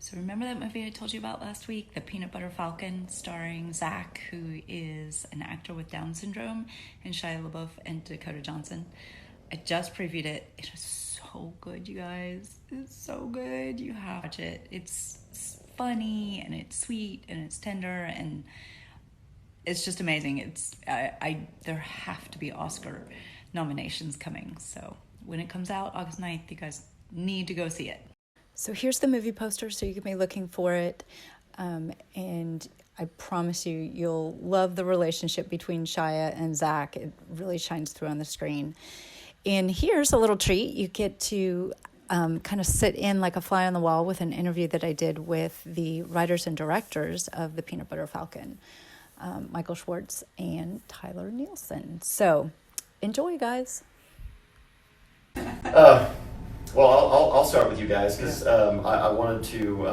So remember that movie I told you about last week, The Peanut Butter Falcon, starring Zach, who is an actor with Down syndrome, and Shia LaBeouf and Dakota Johnson. I just previewed it. It is so good, you guys. It's so good. You have to watch it. It's funny and it's sweet and it's tender and it's just amazing. There have to be Oscar nominations coming. So when it comes out August 9th, you guys need to go see it. So here's the movie poster, so you can be looking for it. And I promise you'll love the relationship between Shia and Zach. It really shines through on the screen. And here's a little treat. You get to kind of sit in like a fly on the wall with an interview that I did with the writers and directors of The Peanut Butter Falcon, Michael Schwartz and Tyler Nilsen. So enjoy, guys. Well, I'll start with you guys because I wanted to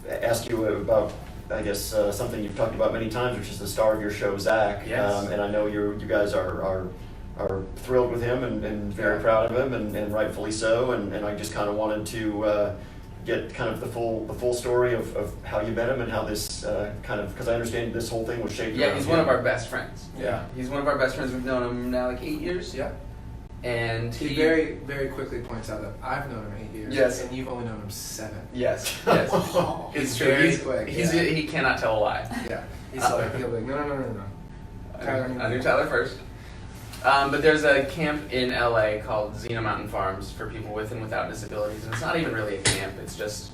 ask you about, I guess, something you've talked about many times, which is the star of your show, Zach. Yes. And I know you guys are thrilled with him and very proud of him, and rightfully so. And I just kind of wanted to get kind of the full story of how you met him and how this because I understand this whole thing was shaped. Yeah, he's one of our best friends. Yeah. He's one of our best friends. We've known him now like 8 years. Yeah. And he very, very quickly points out that I've known him 8 years. Yes. And you've only known him 7. Yes. It's true. Very quick. He cannot tell a lie. Yeah. He's like, he'll be like, no. I knew Tyler first. But there's a camp in LA called Xena Mountain Farms for people with and without disabilities. And it's not even really a camp. It's just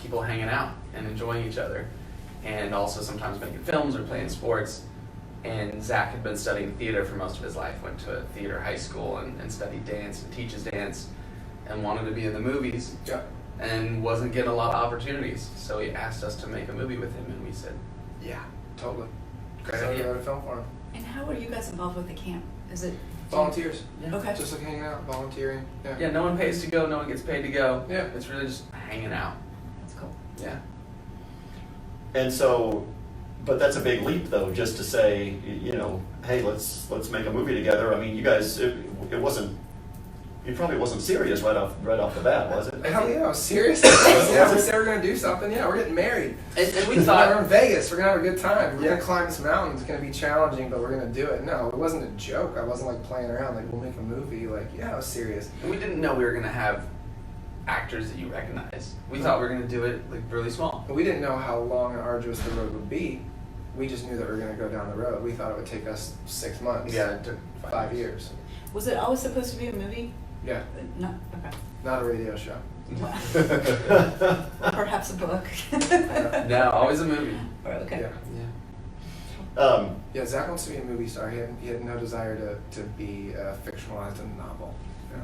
people hanging out and enjoying each other. And also sometimes making films or playing sports. And Zach had been studying theater for most of his life, went to a theater high school and studied dance and teaches dance and wanted to be in the movies and wasn't getting a lot of opportunities. So he asked us to make a movie with him and we said, yeah, totally. Great So we idea. wrote a film for him. And how are you guys involved with the camp? Is it Volunteers. Yeah. Okay. Just like hanging out, volunteering. Yeah, no one pays to go, no one gets paid to go. Yeah. It's really just hanging out. That's cool. Yeah. And so, but that's a big leap, though, just to say, hey, let's make a movie together. I mean, you guys, it probably wasn't serious right off the bat, was it? Hell yeah, I was serious. Yeah, we said we're going to do something. Yeah, we're getting married. And we thought... We're in Vegas. We're going to have a good time. We're going to climb this mountain. It's going to be challenging, but we're going to do it. No, it wasn't a joke. I wasn't like playing around. Like, we'll make a movie. Like, yeah, I was serious. And we didn't know we were going to have actors that you recognize. We thought we were going to do it like really small. We didn't know how long and arduous the road would be. We just knew that we were going to go down the road. We thought it would take us 6 months. Yeah, it took 5 years. Was it always supposed to be a movie? Yeah. No. Okay. Not a radio show. Perhaps a book. No, always a movie. Okay. Yeah. Yeah, Zach wants to be a movie star. He had no desire to be fictionalized in a novel. Yeah.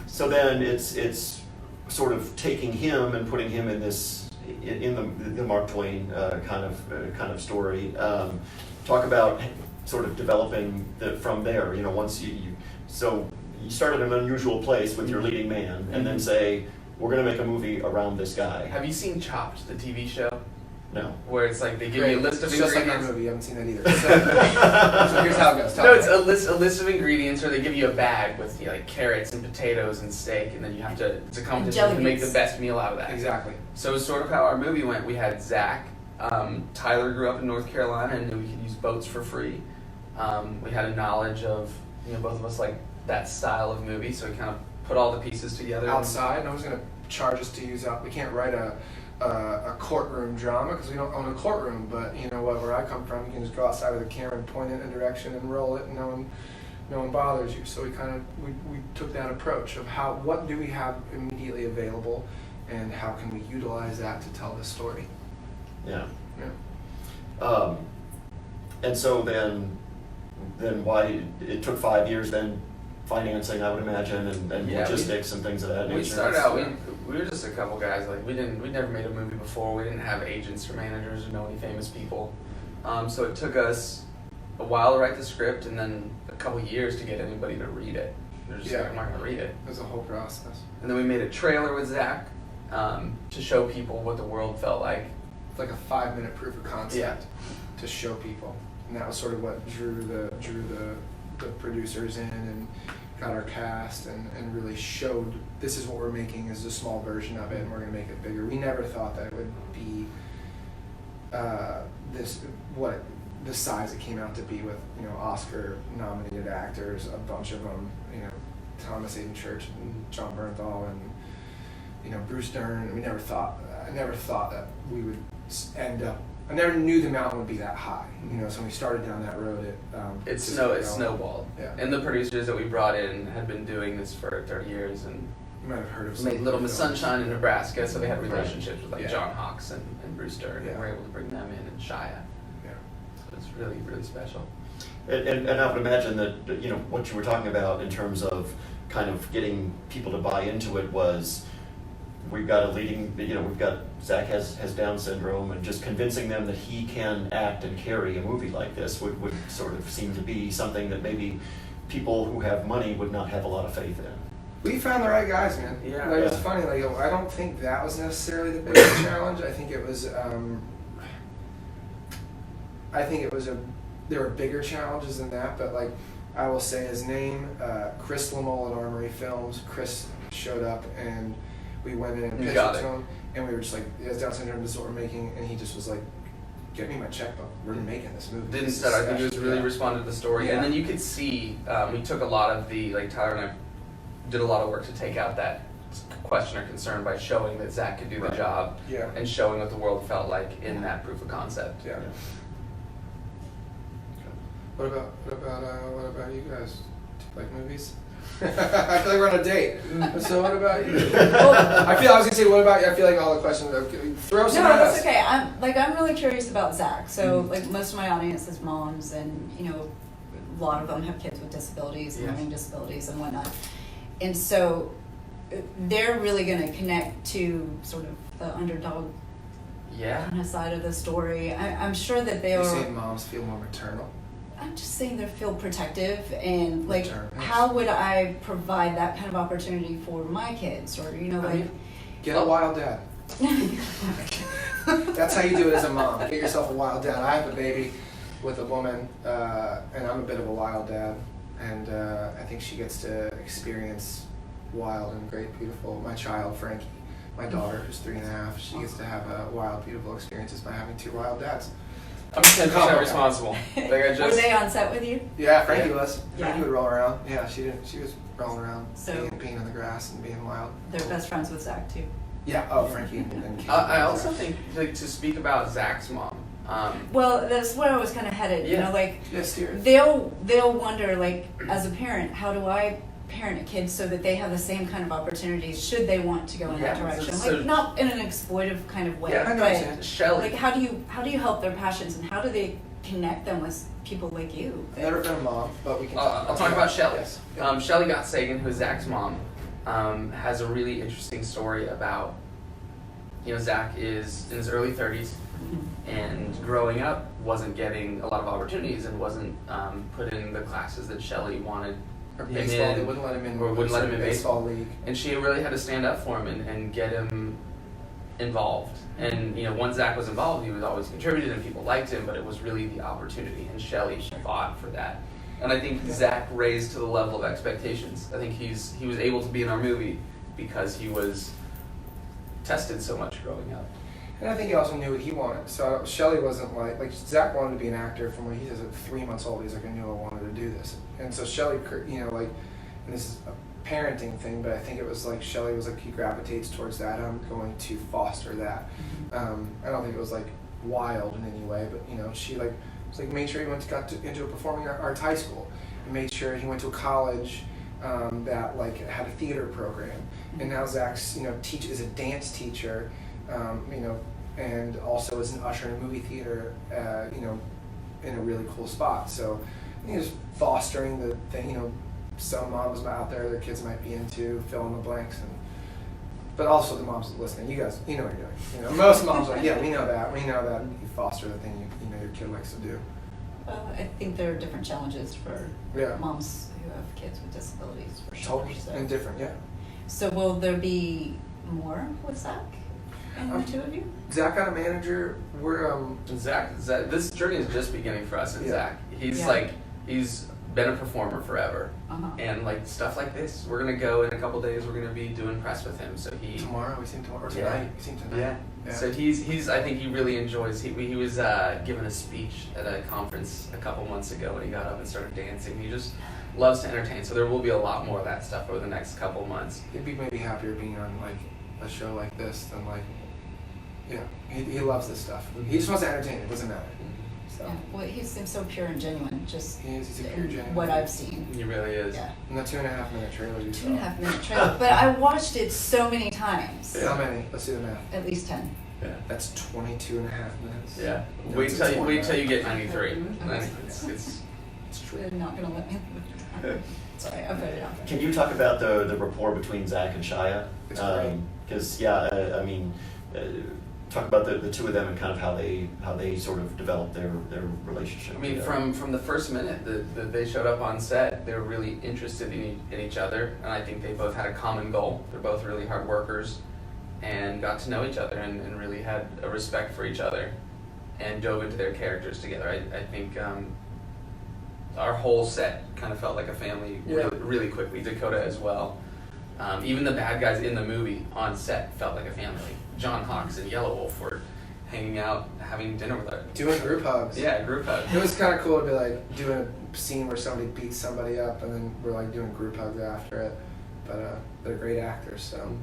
So then it's sort of taking him and putting him in this in the Mark Twain kind of story. Talk about sort of developing from there. Once so you start at an unusual place with your leading man, and then say we're going to make a movie around this guy. Have you seen Chopped, the TV show? No. Where it's like they give you a list of It's just like ingredients. our movie. You haven't seen that either. So here's how it goes. No, it's a list of ingredients, or they give you a bag with like carrots and potatoes and steak, and then you have to. It's a competition to make the best meal out of that. Exactly. So it's sort of how our movie went. We had Zach. Tyler grew up in North Carolina and knew we could use boats for free. We had a knowledge of both of us like that style of movie, so we kind of put all the pieces together. Outside, no one's going to charge us to use out. We can't write a courtroom drama because we don't own a courtroom. But you know what? Where I come from, you can just go outside with a camera and point it in a direction and roll it, and no one bothers you. So we took that approach of what do we have immediately available, and how can we utilize that to tell this story. Yeah. Yeah. And so then why it took 5 years then. Financing, I would imagine, and logistics and things of that nature. We started out, we were just a couple guys. Like we'd never made a movie before. We didn't have agents or managers or know any famous people. So it took us a while to write the script, and then a couple years to get anybody to read it. They're just like, I'm not going to read it. It was a whole process. And then we made a trailer with Zach to show people what the world felt like. It's like a 5-minute proof of concept to show people, and that was sort of what drew the producers in got our cast and really showed this is what we're making is a small version of it and we're going to make it bigger. We never thought that it would be the size it came out to be with, Oscar nominated actors, a bunch of them, Thomas Hayden Church and John Bernthal and Bruce Dern. I never thought that we would end up. I never knew the mountain would be that high. So when we started down that road, it snowballed. Yeah. And the producers that we brought in had been doing this for 30 years and you might have heard of made Little Miss Sunshine in Nebraska, so they had relationships with Yeah. John Hawkes and Bruce Dern, Yeah. and we're able to bring them in and Shia. Yeah. So it's really, really special. And I would imagine that, what you were talking about in terms of kind of getting people to buy into it was, we've got Zach has Down syndrome, and just convincing them that he can act and carry a movie like this would sort of seem to be something that maybe people who have money would not have a lot of faith in. We found the right guys, man. Yeah. It's funny. I don't think that was necessarily the biggest challenge. I think it was. There were bigger challenges than that, but I will say his name, Chris Lamole at Armory Films. Chris showed up and we went in and pitched it to him, and we were just like, he has Down syndrome, this is what we're making, and he just was like, get me my checkbook. We're making this movie. Didn't start. I think it was really responded to the story, Yeah. and then you could see we took a lot of the Tyler and I did a lot of work to take out that question or concern by showing that Zach could do the job, Yeah. and showing what the world felt like in that proof of concept. Yeah. What about you guys? Do you like movies? I feel like we're on a date. So what about you? I was gonna say, what about you? I feel like all the questions. Throw some No, at that's us. okay. I'm really curious about Zach. So most of my audience is moms, and a lot of them have kids with disabilities, and learning disabilities, and whatnot. And so they're really going to connect to sort of the underdog kind of side of the story. I'm sure that they You're are. saying moms feel more maternal? I'm just saying they feel protective, and Maternal. how would I provide that kind of opportunity for my kids, or Get a wild dad. That's how you do it as a mom. Get yourself a wild dad. I have a baby with a woman, and I'm a bit of a wild dad, and I think she gets to experience wild and great, beautiful. My child, Frankie, my daughter, who's 3.5, she gets to have wild, beautiful experiences by having 2 wild dads. I'm 10% responsible. Were they on set with you? Yeah, Frankie was. Yeah. Frankie would roll around. Yeah, she was rolling around, So peeing in the grass and being wild. they're best friends with Zach too. Yeah. Oh, Frankie and Kate. I also think to speak about Zach's mom. Well, that's where I was kind of headed. Yeah, steer it. They'll wonder, as a parent, how do I parent a kid so that they have the same kind of opportunities should they want to go in that direction? So, not in an exploitive kind of way, Yeah, I know. but Shelley. how do you help their passions, and how do they connect them with people like you? I've never been a mom, but we can I'll talk about Shelley. Yes. Shelley Gottsagen, who's Zach's mom, has a really interesting story about, Zach is in his early 30s, and growing up wasn't getting a lot of opportunities and wasn't put in the classes that Shelley wanted Or him baseball, in, they wouldn't let him in. or wouldn't let him in baseball league. and she really had to stand up for him and get him involved. And once Zach was involved, he was always contributed and people liked him, but it was really the opportunity, and Shelley fought for that. And I think Zach raised to the level of expectations. I think he was able to be in our movie because he was tested so much growing up. And I think he also knew what he wanted. So Shelley wasn't like Zach wanted to be an actor from when he was 3 months old. He's like, I knew I wanted to do this. And so Shelley, and this is a parenting thing, but I think it was like Shelley was like, he gravitates towards that. I'm going to foster that. I don't think it was like wild in any way, but she made sure he got into a performing arts high school, and made sure he went to a college that had a theater program. And now Zach's is a dance teacher. And also is an usher in a movie theater, in a really cool spot. So just fostering the thing, some moms out there, their kids might be into, fill in the blanks, but also the moms listening. You guys, you know what you're doing. Most moms are like, yeah, we know that. You foster the thing your kid likes to do. Well, I think there are different challenges for moms who have kids with disabilities, for sure. Totally. And different, yeah. So will there be more with Zach and the two of you? Zach got a manager. We're Zach, this journey is just beginning for us and Zach. He's been been a performer forever. Uh-huh. And like stuff like this, we're gonna go in a couple days. We're gonna be doing press with him. So he Tomorrow, we see him tomorrow, or tonight. Yeah. We see him tonight. Yeah. So he's I think he really enjoys. He was giving a speech at a conference a couple months ago when he got up and started dancing. He just loves to entertain. So there will be a lot more of that stuff over the next couple months. He'd be maybe happier being on like a show like this than like, yeah. He loves this stuff. He just wants to entertain. It doesn't matter. So Yeah. Well, he seems so pure and genuine, just he's a pure genuine. what I've seen. He really is. Yeah. And the 2.5 minute trailer you saw. 2.5 minute trailer, but I watched it so many times. How many? Let's do the math. At least 10. Yeah. That's 22.5 minutes. Yeah. No, Wait it's till more you than get 93. Mhm. Then it's true. They're not going to let me. Sorry, I put it out there. Can you talk about the rapport between Zach and Shia? It's great. Because I mean, talk about the two of them and kind of how they sort of developed their relationship. I mean, together. from the first minute that they showed up on set, they were really interested in each other, and I think they both had a common goal. They're both really hard workers, and got to know each other and really had a respect for each other, and dove into their characters together. I think our whole set kind of felt like a family really quickly. Dakota as well. Even the bad guys in the movie on set felt like a family. John Hawkes and Yellow Wolf were hanging out, having dinner with us. Doing group hugs. Yeah, group hug. It was kind of cool to be like doing a scene where somebody beats somebody up and then we're like doing group hugs after it. But they're great actors, so.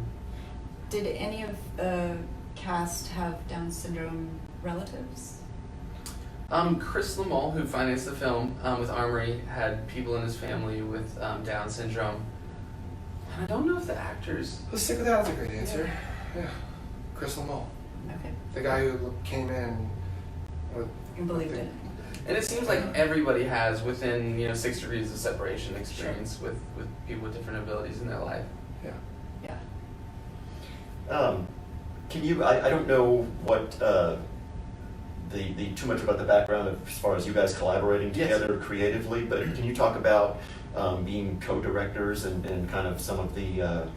Did any of the cast have Down syndrome relatives? Chris Lamole, who financed the film with Armory, had people in his family with Down syndrome. And I don't know if the actors. Let's stick with that. That's a great answer. Yeah. Chris Lamole. Okay. The guy who came in with. You believed it. And it seems like everybody has within 6 degrees of separation experience with people with different abilities in their life. Yeah. Yeah. Can you? I don't know what the too much about the background of, as far as you guys collaborating together creatively, but can you talk about being co-directors and kind of some of the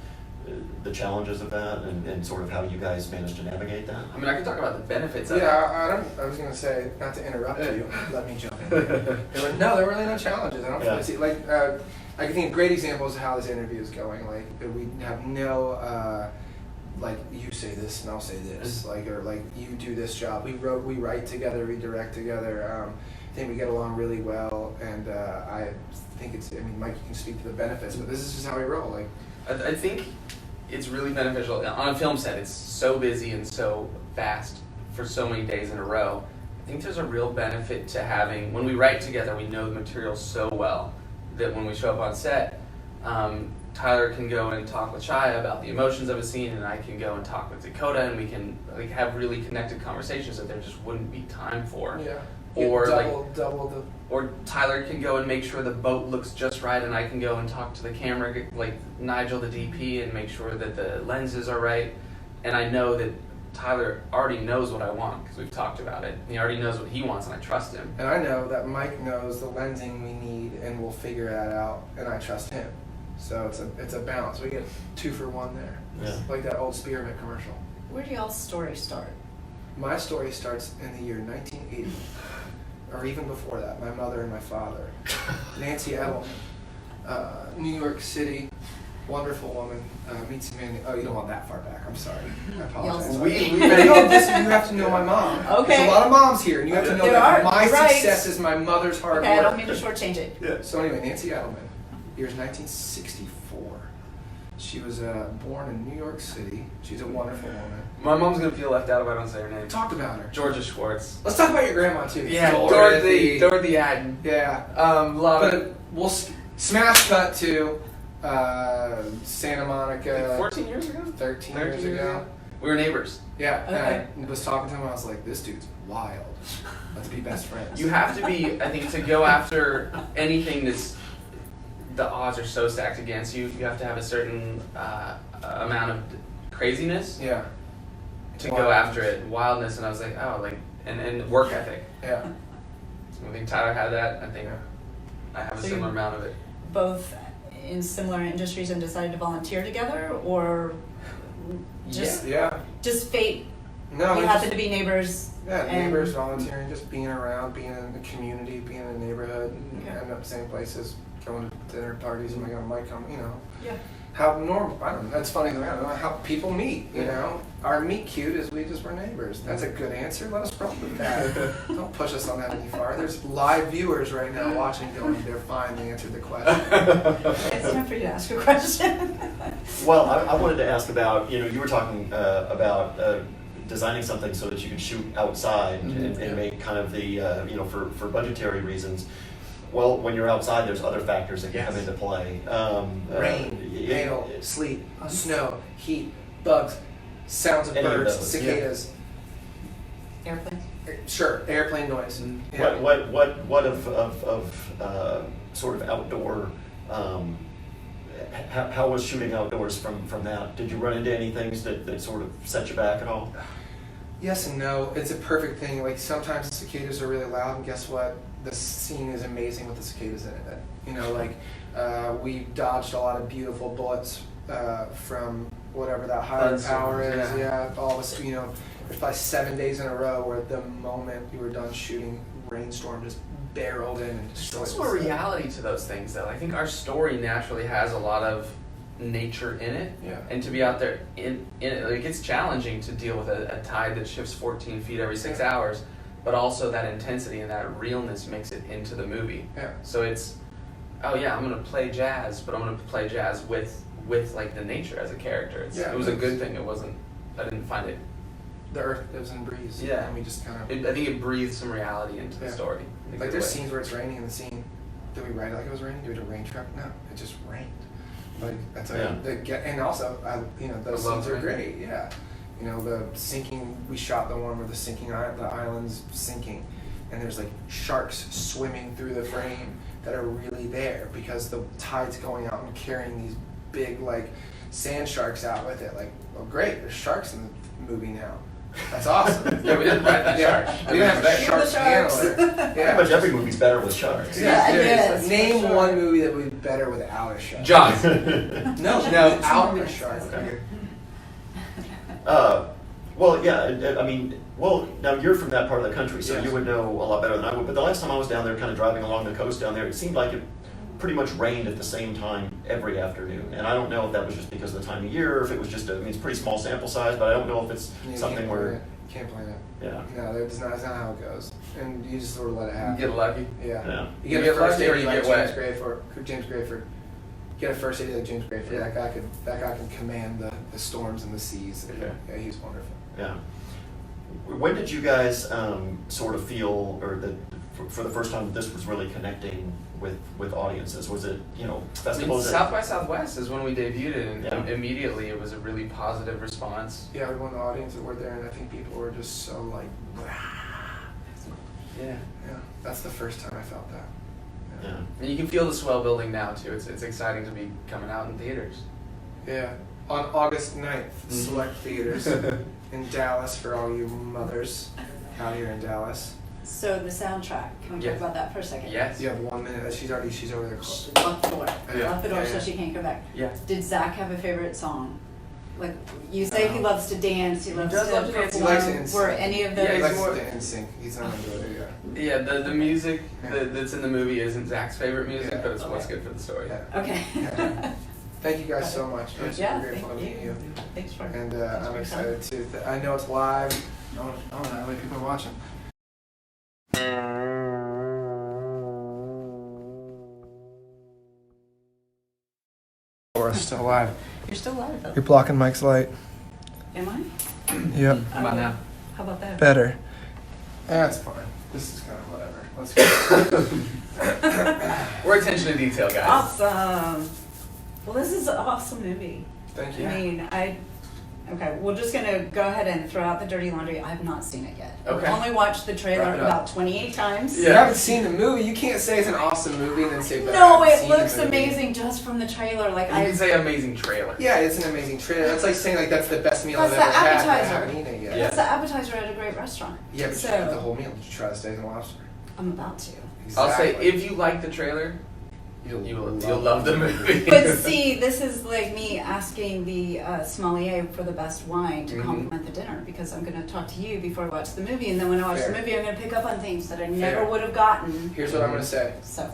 challenges of that and sort of how you guys managed to navigate that? I mean, I can talk about the benefits of it. Yeah, I was going to say, not to interrupt you, let me jump in. There were really no challenges. I don't feel see, like, I can think of great examples of how this interview is going. Like, we have no, like, you say this and I'll say this, like, or like, you do this job. We write together, we direct together. I think we get along really well, and I think Mike, you can speak to the benefits, but this is just how we roll. Like, I think it's really beneficial. On a film set, it's so busy and so fast for so many days in a row. I think there's a real benefit to having, when we write together, we know the material so well that when we show up on set, Tyler can go and talk with Shia about the emotions of a scene, and I can go and talk with Dakota, and we can have really connected conversations that there just wouldn't be time for. yeah. Or double the. Or Tyler can go and make sure the boat looks just right, and I can go and talk to the camera, like Nigel, the DP, and make sure that the lenses are right. And I know that Tyler already knows what I want because we've talked about it. And he already knows what he wants, and I trust him. And I know that Mike knows the lensing we need, and we'll figure that out, and I trust him. So it's a balance. We get 2 for 1 there. Yeah. Like that old Spearmint commercial. Where do y'all's story start? My story starts in the year 1980, or even before that. My mother and my father, Nancy Edelman, New York City, wonderful woman, meets a man. Oh, you don't want that far back. I'm sorry. I apologize. Y'all's- You have to know my mom. Okay. There's a lot of moms here, and you have to know There that are, my you're right. success is my mother's hard Okay, I work. don't mean to shortchange it. Yeah. So anyway, Nancy Edelman, year's 1964. She was born in New York City. She's a wonderful woman. My mom's going to feel left out if I don't say her name. Talked about her. Georgia Schwartz. Let's talk about your grandma too. Yeah, Dorothy Adden. Yeah. Love it. But we'll smash cut to Santa Monica. 14 years ago? 13 years ago. We were neighbors. Yeah. Okay. And I was talking to him. I was like, this dude's wild. Let's be best friends. You have to be, I think, to go after anything that's, the odds are so stacked against you, you have to have a certain amount of craziness Yeah. to go after it, wildness, and I was like, and work ethic. Yeah. I think Tyler had that. I think Yeah. I have a So you- similar amount of it. Both in similar industries and decided to volunteer together, or just Yeah. just fate No, you we happen just- to be neighbors. Yeah, and- neighbors, volunteering, just being around, being in the community, being in the neighborhood, and Yeah. end up same places, going to dinner parties, and might come, Yeah. how normal, I don't know, that's funny, I don't know, how people meet, Our meet cute is we just were neighbors. That's a good answer, let us roll with that. Don't push us on that any farther. There's live viewers right now watching going, they're fine, they answered the question. It's time for you to ask a question. Well, I wanted to ask about, you were talking about designing something so that you could shoot outside and make kind of the, for budgetary reasons. Well, when you're outside, there's other factors that can come into play. Rain, hail, sleet, snow, heat, bugs, sounds of Any of birds, those, cicadas. Airplanes. Sure, airplane noise. What of sort of outdoor? How was shooting outdoors from that? Did you run into any things that sort of set you back at all? Yes and no. It's a perfect thing. Like sometimes the cicadas are really loud, and guess what? The scene is amazing with the cicadas in it. We dodged a lot of beautiful bullets from whatever that higher power is. Yeah, all this. There's probably 7 days in a row where the moment you were done shooting, rainstorm just barreled in and destroyed. There's also a reality to those things, though. I think our story naturally has a lot of nature in it, and to be out there in it, like, it's challenging to deal with a tide that shifts 14 feet every 6 hours, but also that intensity and that realness makes it into the movie. Yeah. So it's, I'm gonna play jazz, but I'm gonna play jazz with like the nature as a character. It was a good thing. I didn't find it. The earth lives and breathes. Yeah. And we just kind of. I think it breathes some reality into the story. in a Like good there's way. scenes where it's raining in the scene. Did we write it like it was raining? Did we do a rain truck? No, it just rained. Like that's and also those I love scenes are rain. great. Yeah, the sinking. We shot the one where the island's sinking, and there's like sharks swimming through the frame that are really there because the tide's going out and carrying these big like sand sharks out with it. Like, well, great, there's sharks in the movie now. That's awesome. Yeah, we didn't write that shark. We didn't have a shark sharks. handler. Pretty much every movie's better with sharks. Yeah, seriously. yes, for Name sure. one movie that would be better without a shark. Jaws. No, without a shark. Now you're from that part of the country, so Yes. you would know a lot better than I would. But the last time I was down there, kind of driving along the coast down there, it seemed like it pretty much rained at the same time every afternoon. And I don't know if that was just because of the time of year, or if it was just it's a pretty small sample size, but I don't know if it's something where. Can't plan it. Yeah. No, that's not how it goes. And you just sort of let it happen. You get lucky. Yeah. You get get a first lucky or aid you like get James Grayford. Get a first aid like James Grayford. Yeah. That guy can command the storms and the seas. Okay. Yeah, he's wonderful. Yeah. When did you guys sort of feel, or that for the first time, that this was really connecting with audiences? Was it festivals? South by Southwest is when we debuted it, and Yeah. immediately it was a really positive response. Yeah, everyone in the audience that were there, and I think people were just so like, Yeah. yeah. That's the first time I felt that. Yeah. And you can feel the swell building now too. It's exciting to be coming out in theaters. Yeah. On August 9th, Mm-hmm. select theaters in Dallas for all you mothers out here in Dallas. So the soundtrack, can we Yes. talk about that for a second? Yes. You have 1 minute. She's over there. She locked the door. Yeah. Locked the door Yeah, so yeah. she can't come back. Yeah. Did Zach have a favorite song? Like, you say he loves to dance, he loves does to love to dance. He likes to perform. NSYNC. Were any of Yeah, those? He likes more- to NSYNC. He's not into it. Yeah. Yeah. The music Yeah. that's in the movie isn't Zach's favorite music, Yeah. but it's what's Okay. good for the story. Yeah. Okay. Yeah. Thank you guys so much. I'm super Yeah, grateful to thank meet you. you. Thanks for And thanks I'm for excited too. I know it's live. Oh, no, way people are watching. Or still live. You're still alive though. You're blocking Mike's light. Am I? Yep. How about now? How about that? Better. That's fine. This is kind of whatever. Let's go. We're attention to detail, guys. Awesome. Well, this is an awesome movie. Thank you. I mean, okay, we're just gonna go ahead and throw out the dirty laundry. I have not seen it yet. Okay. I've only watched the trailer Wrap it up. about 28 times. You haven't seen the movie. You can't say it's an awesome movie and then say, but I No, haven't it seen the looks movie. amazing just from the trailer. Like You can I, say amazing trailer. Yeah, it's an amazing trailer. That's like saying like that's the best meal That's I've ever the had. But I appetizer. haven't eaten it yet. that's the appetizer at a great restaurant. Yeah, but So- you eat the whole meal. Did you try the steak and lobster? I'm about to. I'll say Exactly. if you like the trailer, You'll love the movie. But see, this is like me asking the sommelier for the best wine to complement the dinner, because I'm going to talk to you before I watch the movie, and then when I watch the movie, I'm going to pick up on things that I never would have gotten. Here's what I'm going to say. So,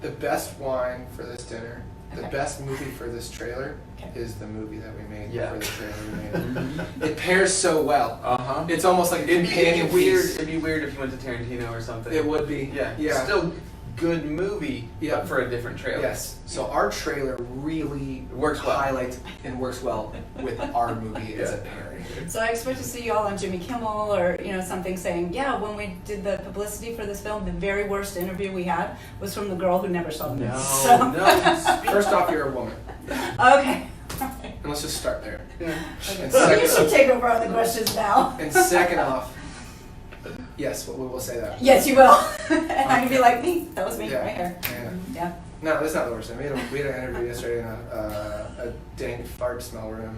The best wine for this dinner, the Okay. best movie for this trailer Okay. is the movie that we made Yeah. for the trailer we made. It pairs so well. Uh-huh. It's almost like a companion piece. It'd be weird if you went to Tarantino or something. It would be. Yeah. Still good movie, Yeah. but for a different trailer. Yes. So our trailer really Works well. highlights and works well with our movie as a pairing. so I expect to see you all on Jimmy Kimmel or something saying, yeah, when we did the publicity for this film, the very worst interview we had was from the girl who never saw the movie. No, So- no. First off, you're a woman. Okay. And let's just start there. Okay. And So you second, should take over on the questions now. and second off, yes, we will say that. Yes, you will. And I can be like, me. That was me Yeah. right here. Yeah. Yeah. No, that's not the worst thing. We had an interview yesterday in a dank fart smell room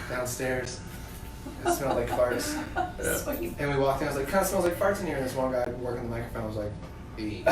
downstairs. It smelled like farts. Sweet. And we walked in, I was like, kind of smells like farts in here. And this one guy working the microphone was like, "Eee."